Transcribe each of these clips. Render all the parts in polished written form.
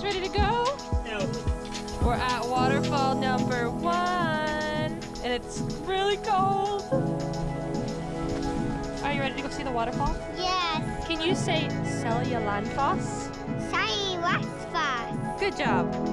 ready to go? No. We're at waterfall number 1, and it's really cold. Are you ready to go see the waterfall? Yes. Can you say Seljalandsfoss? Seljalandsfoss. Good job.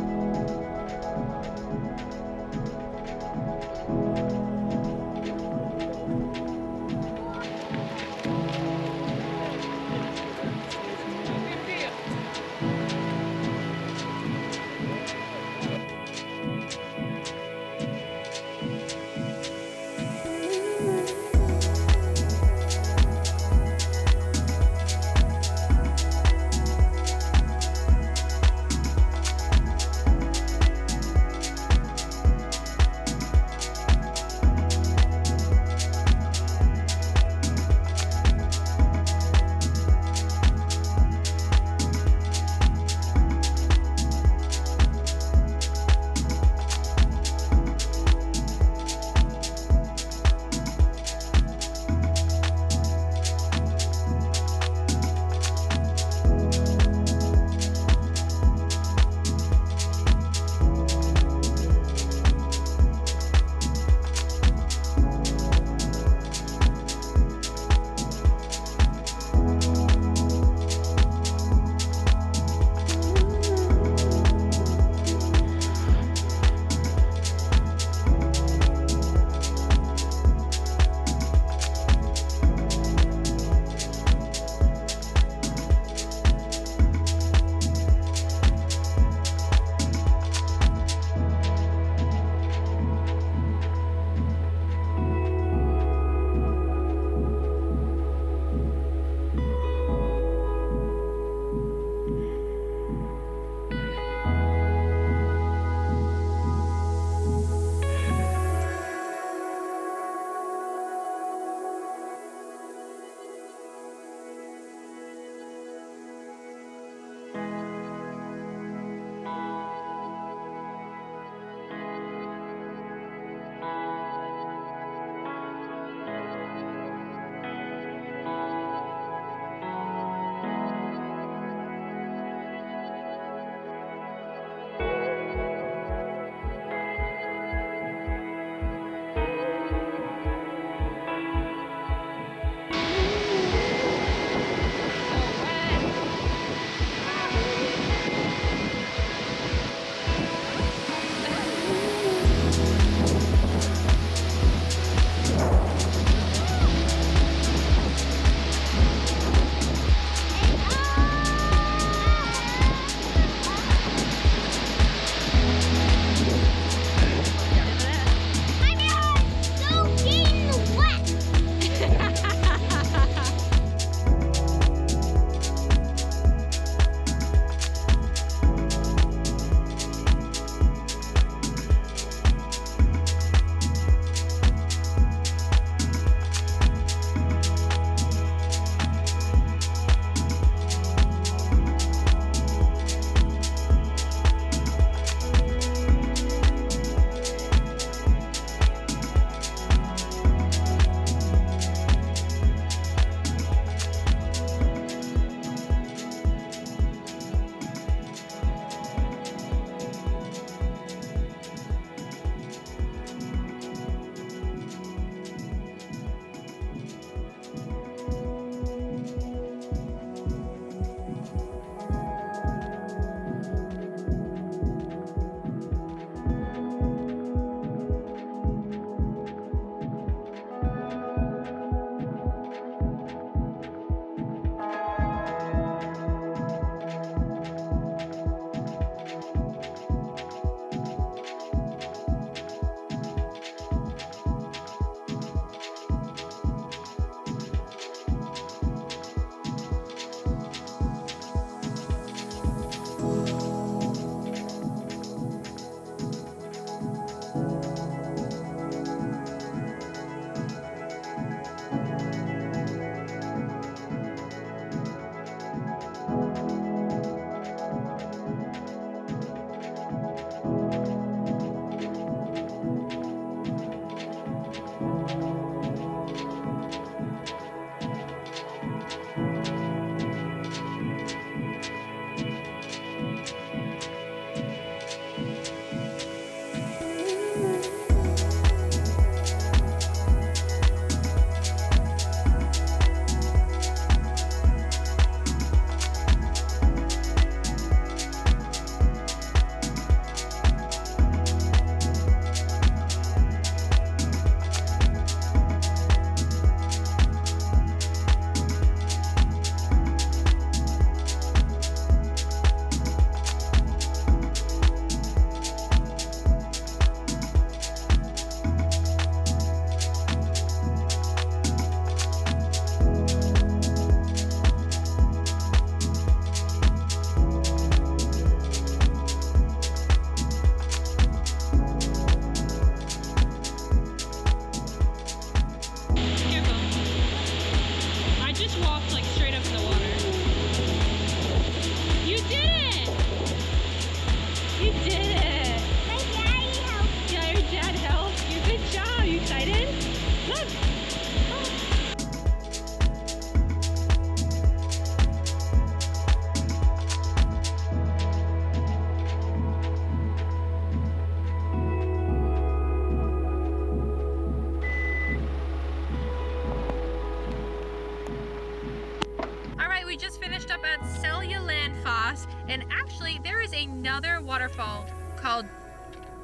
And actually, there is another waterfall called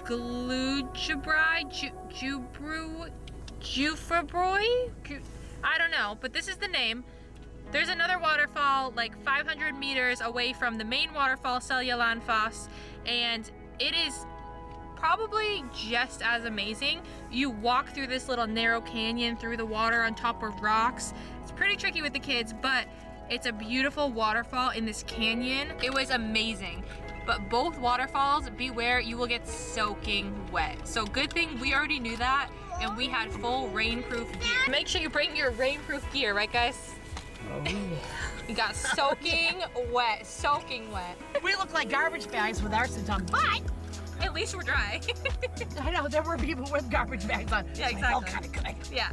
Gljúfrabúi? I don't know, but this is the name. There's another waterfall like 500 meters away from the main waterfall, Seljalandsfoss, and it is probably just as amazing. You walk through this little narrow canyon through the water on top of rocks. It's pretty tricky with the kids, but it's a beautiful waterfall in this canyon. It was amazing. But both waterfalls, beware, you will get soaking wet. So good thing we already knew that, and we had full rainproof gear. Make sure you bring your rainproof gear, right guys? Oh, yeah. We got soaking wet, soaking wet. We look like garbage bags with our suits on, but at least we're dry. I know there were people with garbage bags on. Yeah, So I felt exactly. kind of good. Yeah.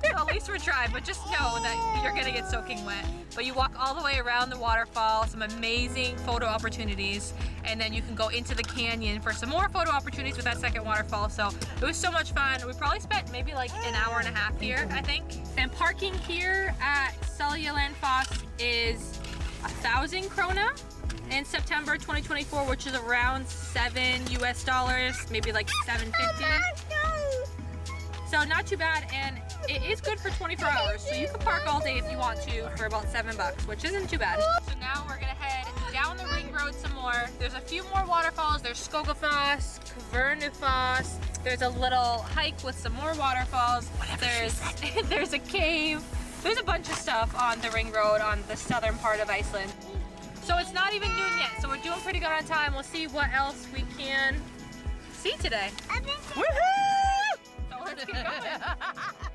At least we're dry, but just know that you're gonna get soaking wet. But you walk all the way around the waterfall, some amazing photo opportunities, and then you can go into the canyon for some more photo opportunities with that second waterfall. So it was so much fun. We probably spent maybe like an hour and a half here, I think. And parking here at Seljalandsfoss is 1,000 krona in September 2024, which is around $7 US, maybe like $7.50. So not too bad, and it is good for 24 hours. So you can park all day if you want to for about $7, which isn't too bad. So now we're gonna head down the ring road some more. There's a few more waterfalls. There's Skogfoss, Gljúfrabúi. There's a little hike with some more waterfalls. There's a cave. There's a bunch of stuff on the ring road on the southern part of Iceland. So it's not even noon yet, so we're doing pretty good on time. We'll see what else we can see today. Woohoo! So let's keep going.